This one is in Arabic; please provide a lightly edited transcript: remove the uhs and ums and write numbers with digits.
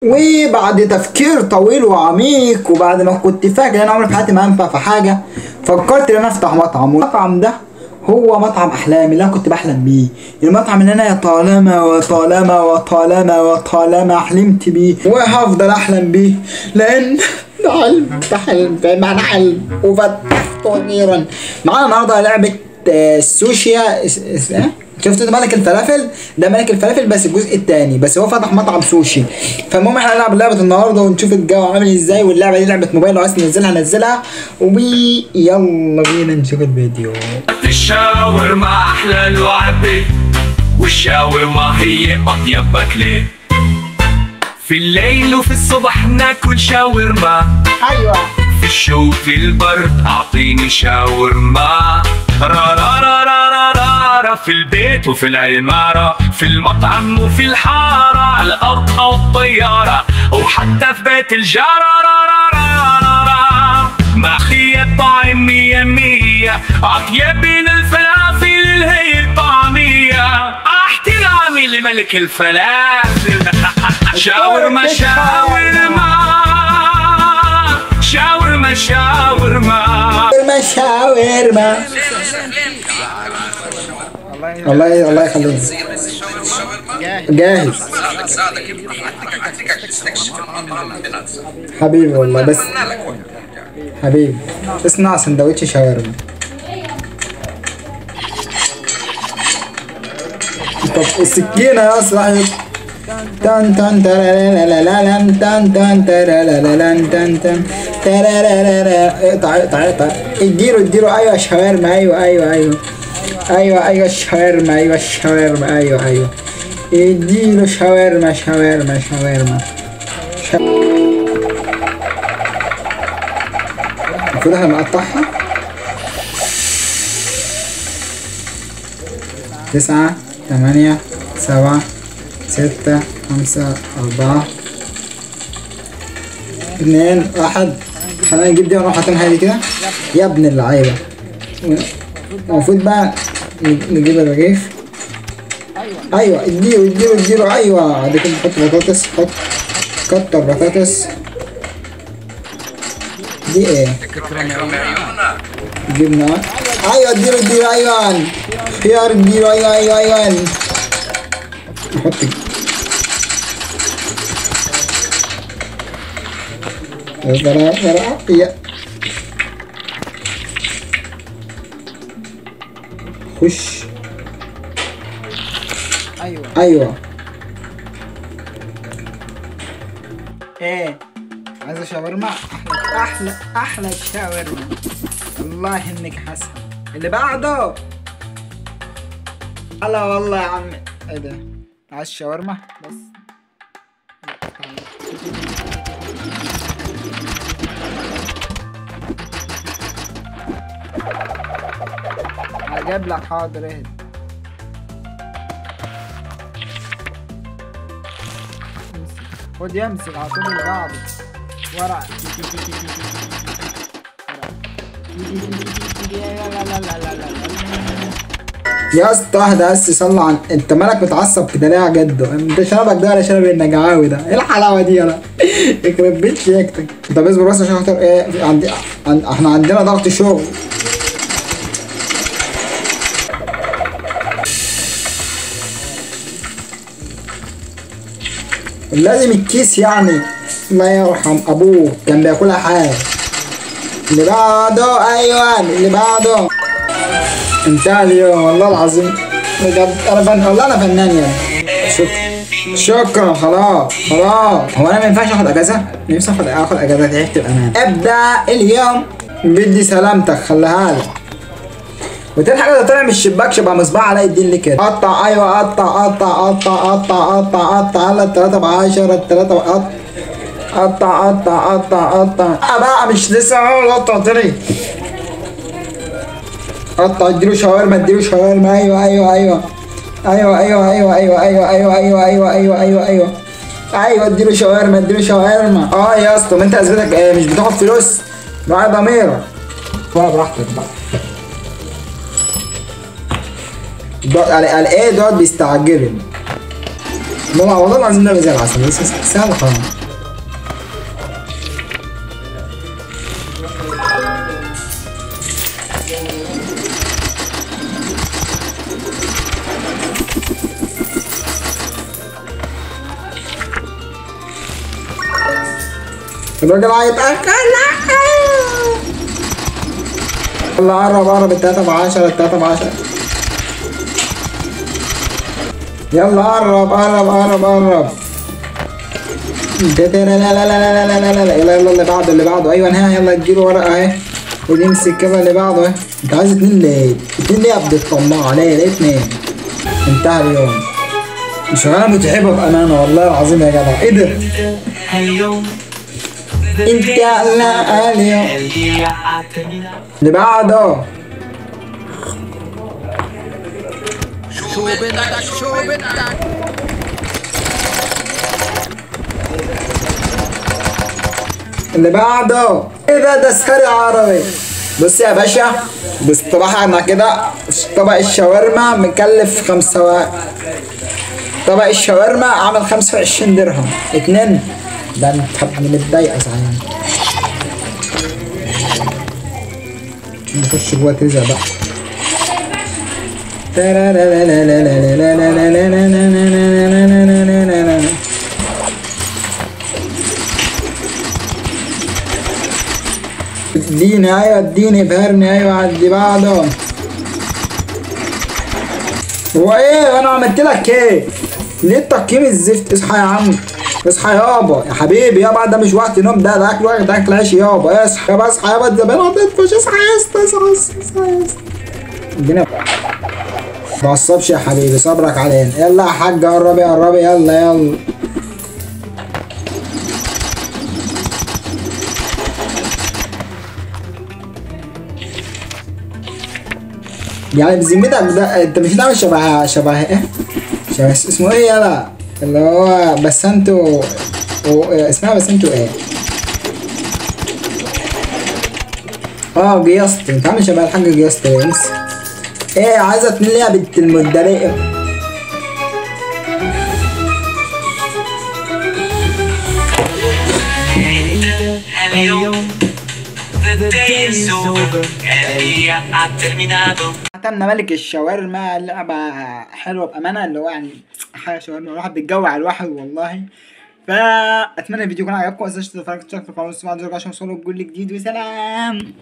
وبعد تفكير طويل وعميق، وبعد ما كنت فاكر ان انا عمري في حياتي ما هنفع في حاجه، فكرت ان انا افتح مطعم. والمطعم ده هو مطعم احلامي اللي انا كنت بحلم بيه، المطعم اللي انا طالما وطالما وطالما وطالما حلمت بيه وهفضل احلم بيه، لان ده حلم، ده حلم، معنى حلم وفتحته اخيرا. معانا النهارده لعبه السوشيا. شفت ملك الفلافل؟ ده ملك الفلافل بس الجزء الثاني، بس هو فتح مطعم سوشي. فالمهم احنا هنلعب لعبه النهارده ونشوف الجو عامل ازاي، واللعبه دي لعبه موبايل، لو عايز تنزلها نزلها، ويلا بينا نشوف الفيديو. الشاورما احلى الوعبه، والشاورما هي اطيب اكله. في الليل وفي الصبح ناكل شاورما، ايوه في الشو في البرد اعطيني شاورما. را را را را را را را، في البيت وفي العمارة، في المطعم وفي الحارة، على الأرض أو الطيارة، وحتى في بيت الجارة. را را را را را، مخي الطعم مية مية، أطيب من الفلافل هي الطعمية. احترامي لملك الفلافل. شاورما شاورما شاورما شاورما شاورما. الله يخليك. جاهز حبيبي والله، بس حبيبي اصنع سندوتش شاورما. طب السكينة يا صاحب. تن تن ترالالالالان تن تن ترالالالان تن تن ترالالالان. اقطع اديله ايوه شاورما، ايوه الشاورما، ايوه الشاورما، ايوه اديله شاورما. المفروض احنا نقطعها 9 8 7 6 5 4 2 1. خلينا نجيب دي ونروح حاطينها دي كده يا ابن اللعيبه. المفروض بقى نجيب الرغيف. ايوه اديله ايوه. بعد كده نحط بطاطس، كتر بطاطس. دي ايه؟ جبنه. ايوه اديله ايوه خيار، اديله ايوه نحط زراعة. خش. ايوه ايه عايزه شاورما؟ احلى شاورما والله انك حسن. اللي بعده. الله والله يا عم. ايه ده؟ عايز شاورما بس. هجيب لك حاضر. اهدى. خد يمسك على طول اللي بعده. ورق. يا اسطى اهدى بس، صلي على انت مالك متعصب كده ليه يا جدو؟ انت شنبك ده ولا شنب النجعاوي ده؟ ايه الحلاوه دي يلا؟ يخرب بيت شياكتك. طب اصبر بس عشان خاطر ايه، احنا عندنا ضغط شغل. لازم الكيس يعني. الله يرحم ابوه كان بياكلها حاف. اللي بعده. ايوه اللي بعده. انتهى اليوم والله العظيم بجد. والله انا فنان يعني. شكرا خلاص. هو انا ما ينفعش اخد اجازه؟ نفسي اخد اجازه تعبت بامان. ابدا اليوم بدي سلامتك خليها لك. وتاني حاجه ده طالع من الشباك شبه مصباح علاء الدين ليه كده. قطع. ايوه قطع على 3 ب10 3 قطع بقى. مش لسه قطع تاني. قطع. اديله شاورما. ايوه اديله شاورما. يا اسطى ما انت ازمتك مش بتاخد فلوس؟ راعي ضميرك. براحتك بقى. قال ايه دوت بيستعجلني. والله العظيم لعبة زي العسل، بس سهلة خالص. الراجل هيتأخر. يلا قرب التلاتة بعشرة، التلاتة بعشرة. يلا قرب. لا لا لا لا لا لا لا لا. يلا اللي بعده ايوه ها. يلا اديله ورقة اهي ونمسك كده اللي بعده اهي. انت عايز اتنين ليه؟ اتنين ليه يا عبد الطماع؟ ليه اتنين؟ انتهى اليوم. شغلانة متعبة بأمانة والله العظيم يا جدع. ايه ده؟ انت لا اليوم اللي بعده. اللي بعده. ايه ده سكري عربي. بص يا باشا، بصراحة انا كده طبق الشاورما مكلف 5. طبق الشاورما عامل 25 درهم. اتنين. ده انت متضايقة صحيح. نخش جوه ترزق بقى. اديني ايوه اديني بهرني ايوه على اللي بعده. هو ايه انا عملت لك ايه؟ ليه التقييم الزفت؟ اصحى يا عم اصحى يابا يا حبيبي يابا، ده مش وقت نوم، ده اكل وقت اكل عيش يابا. اصحى يابا اصحى يابا، الزبائن هتطفش. اصحى يا اسطى اصحى يا اسطى. الدنيا ما تعصبش يا حبيبي، صبرك علينا. يلا يا حاج قربي يلا. يعني بذمتك ده انت مش ناوي شبه ايه؟ شبه اسمه ايه يلا؟ اللي هو بسنتو اسمها بسنتو ايه؟ جياستي. انت عامل شبه الحاج جياستي يا انس. ايه عايزه اتنين ليها بنت المدرية. ختمنا ملك الشاورما. لعبة حلوة بأمانة، اللي هو يعني حاجة شاورما الواحد بيتجوع الواحد والله. فأتمنى الفيديو يكون عجبكم. متنسوش تتفرجوا في القناة وتسمعوا عشان توصلوا بكل جديد. وسلام.